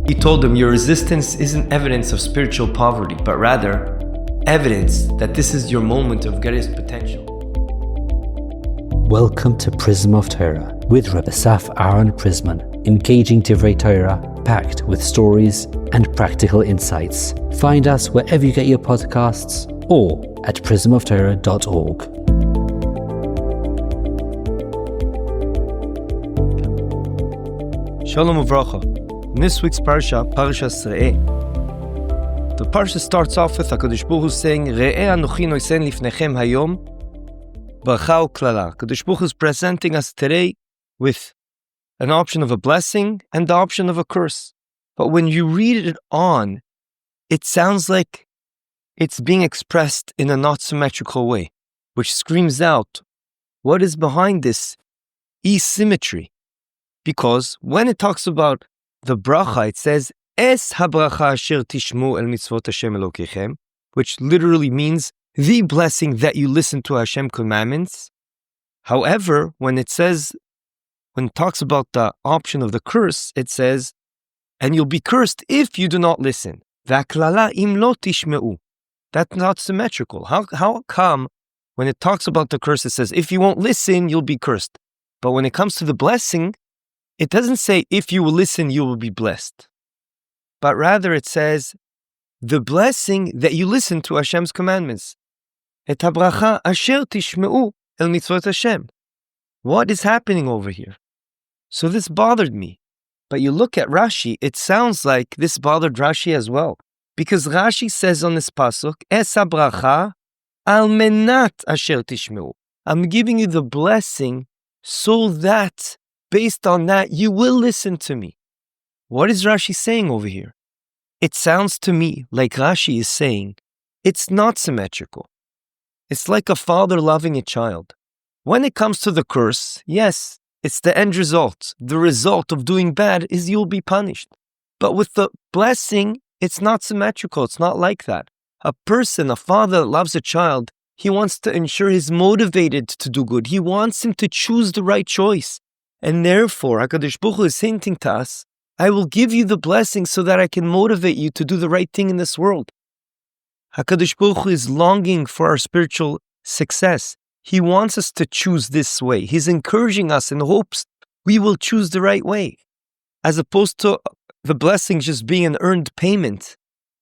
He told them, your resistance isn't evidence of spiritual poverty, but rather evidence that this is your moment of greatest potential. Welcome to Prism of Torah with Rebbe Saf Aaron Prisman, engaging Divrei Torah, packed with stories and practical insights. Find us wherever you get your podcasts or at prismoftorah.org. Shalom uvracha. In this week's parsha, Parshas Re'eh, the parsha starts off with HaKadosh Baruch Hu saying, Re'eh anochi noisen lifnechem hayom, bracha u'klala. HaKadosh Baruch Hu is presenting us today with an option of a blessing and the option of a curse. But when you read it on, it sounds like it's being expressed in a not symmetrical way, which screams out, what is behind this asymmetry? Because when it talks about the bracha, it says, Es habracha asher tishmu el mitzvot Hashem Elokechem, which literally means the blessing that you listen to Hashem commandments. However, when it talks about the option of the curse, it says, and you'll be cursed if you do not listen. V'aklala im lo tishmeu. That's not symmetrical. How come when it talks about the curse, it says, if you won't listen, you'll be cursed. But when it comes to the blessing, it doesn't say, if you will listen, you will be blessed. But rather it says, the blessing that you listen to Hashem's commandments. Et habracha asher tishmeu el mitzvot Hashem. What is happening over here? So this bothered me. But you look at Rashi, it sounds like this bothered Rashi as well. Because Rashi says on this pasuk, Es habracha al menat asher tishmeu. I'm giving you the blessing so that based on that, you will listen to me. What is Rashi saying over here? It sounds to me like Rashi is saying, it's not symmetrical. It's like a father loving a child. When it comes to the curse, yes, it's the end result. The result of doing bad is you'll be punished. But with the blessing, it's not symmetrical. It's not like that. A father that loves a child, he wants to ensure he's motivated to do good. He wants him to choose the right choice. And therefore, HaKadosh Baruch Hu is hinting to us, I will give you the blessing so that I can motivate you to do the right thing in this world. HaKadosh Baruch Hu is longing for our spiritual success. He wants us to choose this way. He's encouraging us in hopes we will choose the right way. As opposed to the blessing just being an earned payment,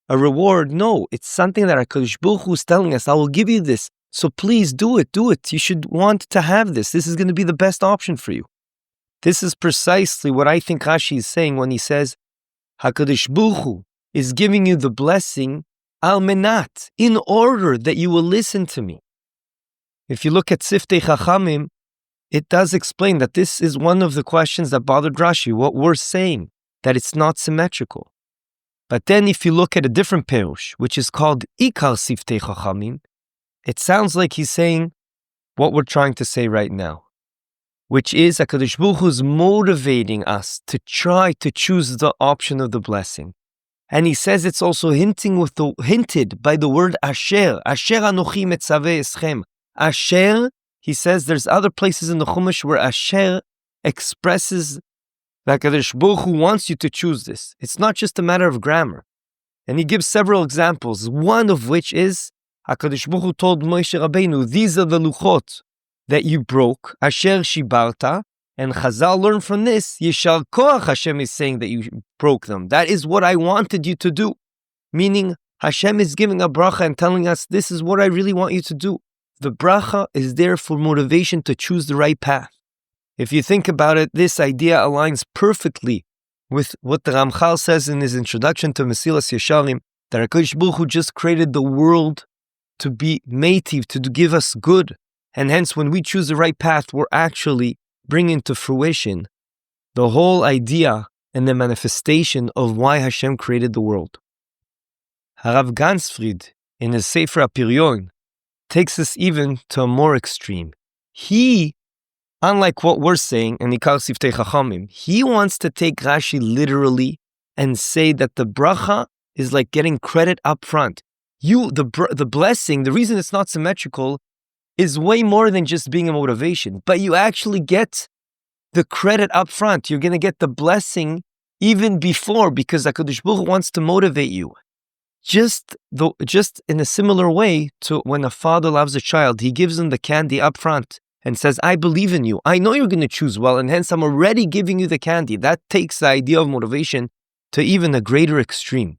a reward. No, it's something that HaKadosh Baruch Hu is telling us, I will give you this. So please do it. You should want to have this. This is going to be the best option for you. This is precisely what I think Rashi is saying when he says, HaKadosh Baruch Hu is giving you the blessing al menat, in order that you will listen to me. If you look at Siftei Chachamim, it does explain that this is one of the questions that bothered Rashi, what we're saying, that it's not symmetrical. But then if you look at a different perush, which is called Ikar Siftei Chachamim, it sounds like he's saying what we're trying to say right now, which is HaKadosh Baruch Hu is motivating us to try to choose the option of the blessing. And he says it's also hinted by the word Asher. Asher anochi metzaveh eschem. Asher, he says there's other places in the Chumash where Asher expresses that HaKadosh Baruch Hu wants you to choose this. It's not just a matter of grammar. And he gives several examples, one of which is HaKadosh Baruch Hu told Moshe Rabbeinu, these are the luchot that you broke, asher shibarta, and Chazal learned from this, Yeshar Koach Hashem is saying that you broke them. That is what I wanted you to do. Meaning, Hashem is giving a bracha and telling us, this is what I really want you to do. The bracha is there for motivation to choose the right path. If you think about it, this idea aligns perfectly with what the Ramchal says in his introduction to Mesilas Yesharim, that HaKadosh Baruch Hu just created the world to be meitiv, to give us good. And hence, when we choose the right path, we're actually bringing to fruition the whole idea and the manifestation of why Hashem created the world. Harav Gansfried, in his Sefer HaPiryon, takes us even to a more extreme. He, unlike what we're saying, and Ikar Siftei Chachamim, he wants to take Rashi literally and say that the bracha is like getting credit up front. The blessing, the reason it's not symmetrical is way more than just being a motivation, but you actually get the credit up front. You're going to get the blessing even before, because HaKadosh Baruch Hu wants to motivate you. Just in a similar way to when a father loves a child, he gives him the candy up front and says, I believe in you. I know you're going to choose well, and hence I'm already giving you the candy. That takes the idea of motivation to even a greater extreme.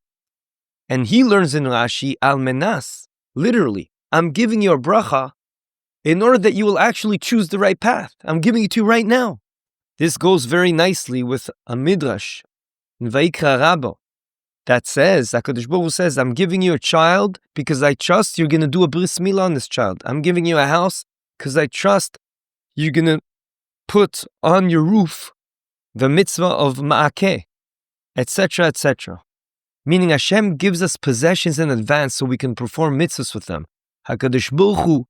And he learns in Rashi, al menas, literally, I'm giving you a bracha in order that you will actually choose the right path. I'm giving it to you right now. This goes very nicely with a midrash in Vayikra Rabbah that says, HaKadosh Baruch Hu says, I'm giving you a child because I trust you're going to do a bris milah on this child. I'm giving you a house because I trust you're going to put on your roof the mitzvah of ma'akeh, etc., etc. Meaning Hashem gives us possessions in advance so we can perform mitzvahs with them. HaKadosh Baruch Hu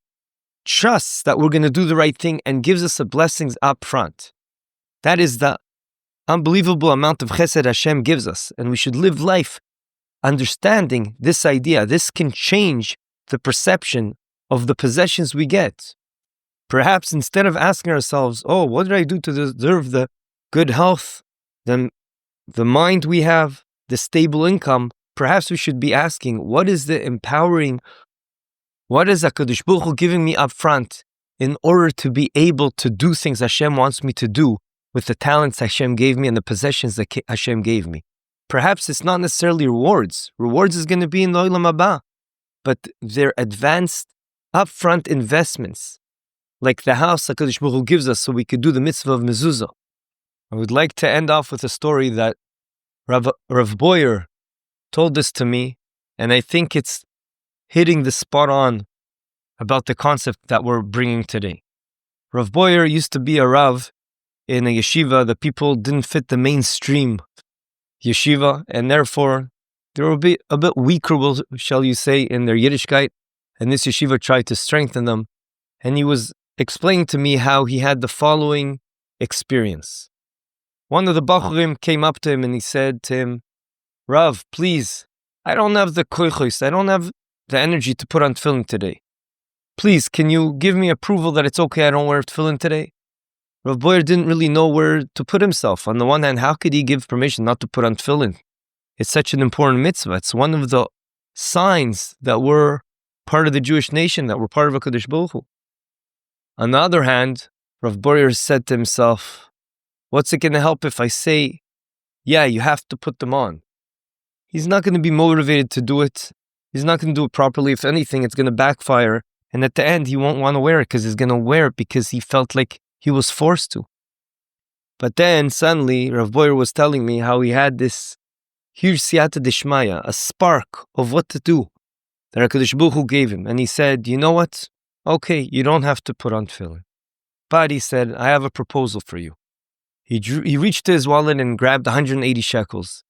trusts that we're going to do the right thing and gives us the blessings up front. That is the unbelievable amount of chesed Hashem gives us, and we should live life understanding this idea. This can change the perception of the possessions we get. Perhaps instead of asking ourselves, oh, what did I do to deserve the good health, the mind we have, the stable income, perhaps we should be asking, what is the empowering, what is HaKadosh Baruch Hu giving me up front in order to be able to do things Hashem wants me to do with the talents Hashem gave me and the possessions that Hashem gave me. Perhaps it's not necessarily rewards. Rewards is going to be in the Olam Haba, but they're advanced, upfront investments, like the house HaKadosh Baruch Hu gives us so we could do the mitzvah of mezuzah. I would like to end off with a story that Rav Boyer told this to me, and I think it's hitting the spot on about the concept that we're bringing today. Rav Boyer used to be a Rav in a yeshiva. The people didn't fit the mainstream yeshiva, and therefore they were a bit weaker, shall you say, in their Yiddishkeit, and this yeshiva tried to strengthen them. And he was explaining to me how he had the following experience. One of the Bachurim came up to him and he said to him, Rav, please, I don't have the koichos, I don't have the energy to put on tefillin today. Please, can you give me approval that it's okay I don't wear tefillin today? Rav Boyer didn't really know where to put himself. On the one hand, how could he give permission not to put on tefillin? It's such an important mitzvah. It's one of the signs that we're part of the Jewish nation, that we're part of HaKadosh Baruch Hu. On the other hand, Rav Boyer said to himself, what's it going to help if I say, yeah, you have to put them on? He's not going to be motivated to do it. He's not going to do it properly. If anything, it's going to backfire. And at the end, he won't want to wear it because he's going to wear it because he felt like he was forced to. But then suddenly, Rav Boyer was telling me how he had this huge siyata dishmaya, a spark of what to do that HaKadosh Baruch Hu gave him. And he said, you know what? Okay, you don't have to put on tefillin. But he said, I have a proposal for you. He reached to his wallet and grabbed 180 shekels.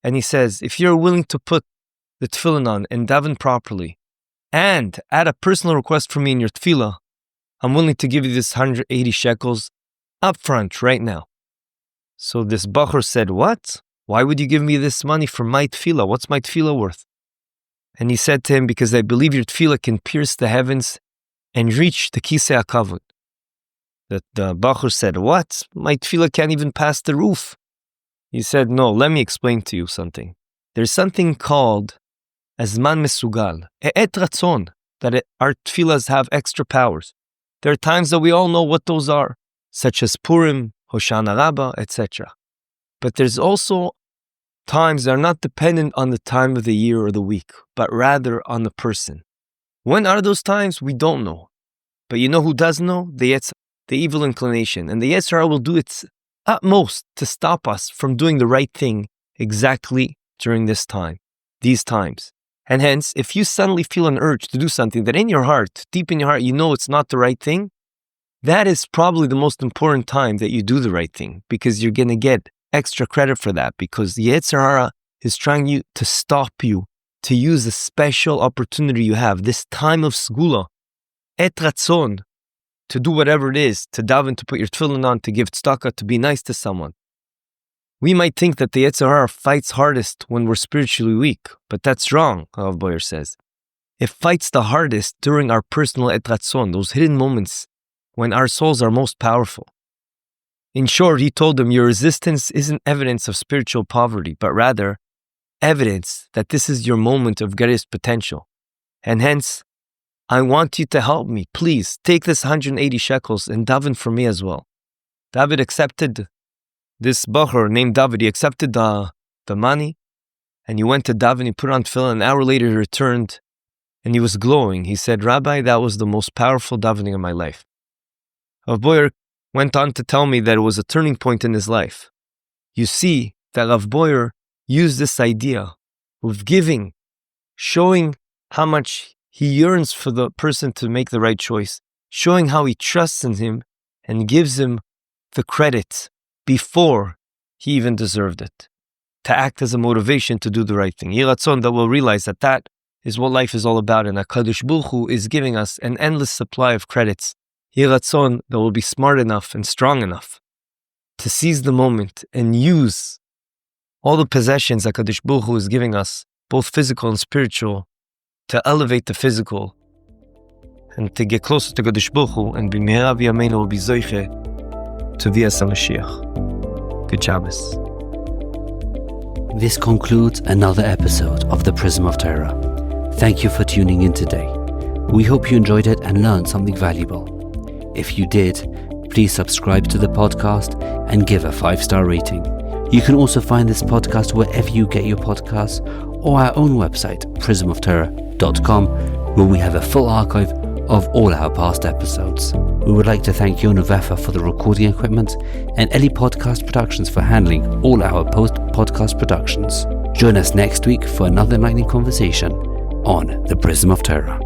And he says, if you're willing to put the tefillin on and daven properly, and add a personal request from me in your tefillah, I'm willing to give you this 180 shekels up front right now. So this Bachur said, what? Why would you give me this money for my tefillah? What's my tefillah worth? And he said to him, because I believe your tefillah can pierce the heavens and reach the Kisei HaKavod. That the Bachur said, what? My tefillah can't even pass the roof. He said, no, let me explain to you something. There's something called Azman Mesugal, E'et Ratzon, that our tefillahs have extra powers. There are times that we all know what those are, such as Purim, Hoshana Rabbah, etc. But there's also times that are not dependent on the time of the year or the week, but rather on the person. When are those times? We don't know. But you know who does know? The evil inclination. And the Yetzer Hara will do its utmost to stop us from doing the right thing exactly during these times. And hence, if you suddenly feel an urge to do something that in your heart, deep in your heart, you know it's not the right thing, that is probably the most important time that you do the right thing, because you're going to get extra credit for that, because the Yetzer Hara is trying to stop you to use the special opportunity you have, this time of segula, et ratzon, to do whatever it is, to daven, to put your tefillin on, to give tzedakah, to be nice to someone. We might think that the Yetzer Hara fights hardest when we're spiritually weak, but that's wrong, Rav Boyer says. It fights the hardest during our personal et ratzon, those hidden moments when our souls are most powerful. In short, he told them, your resistance isn't evidence of spiritual poverty, but rather evidence that this is your moment of greatest potential. And hence, I want you to help me. Please take this 180 shekels and daven for me as well. David accepted, this Bachar named David, he accepted the money, and he went to daven, he put on tefillin. An hour later he returned and he was glowing. He said, Rabbi, that was the most powerful davening of my life. Rav Boyer went on to tell me that it was a turning point in his life. You see that Rav Boyer used this idea of giving, showing how much he yearns for the person to make the right choice, showing how he trusts in him and gives him the credit before he even deserved it, to act as a motivation to do the right thing. Yeh Ratzon that we'll realize that is what life is all about, and HaKadosh Baruch Hu is giving us an endless supply of credits. Yeh Ratzon that we'll be smart enough and strong enough to seize the moment and use all the possessions that HaKadosh Baruch Hu is giving us, both physical and spiritual, to elevate the physical and to get closer to HaKadosh Baruch Hu, and b'mehera b'yameinu will be zoiche to Vias HaMashiach. Good Shabbos. This concludes another episode of the Prism of Torah. Thank you for tuning in today. We hope you enjoyed it and learned something valuable. If you did, please subscribe to the podcast and give a 5-star rating. You can also find this podcast wherever you get your podcasts, or our own website, prismoftorah.com, where we have a full archive of all our past episodes. We would like to thank Yona Vefa for the recording equipment and Eli Podcast Productions for handling all our post-podcast productions. Join us next week for another enlightening conversation on the Prism of Torah.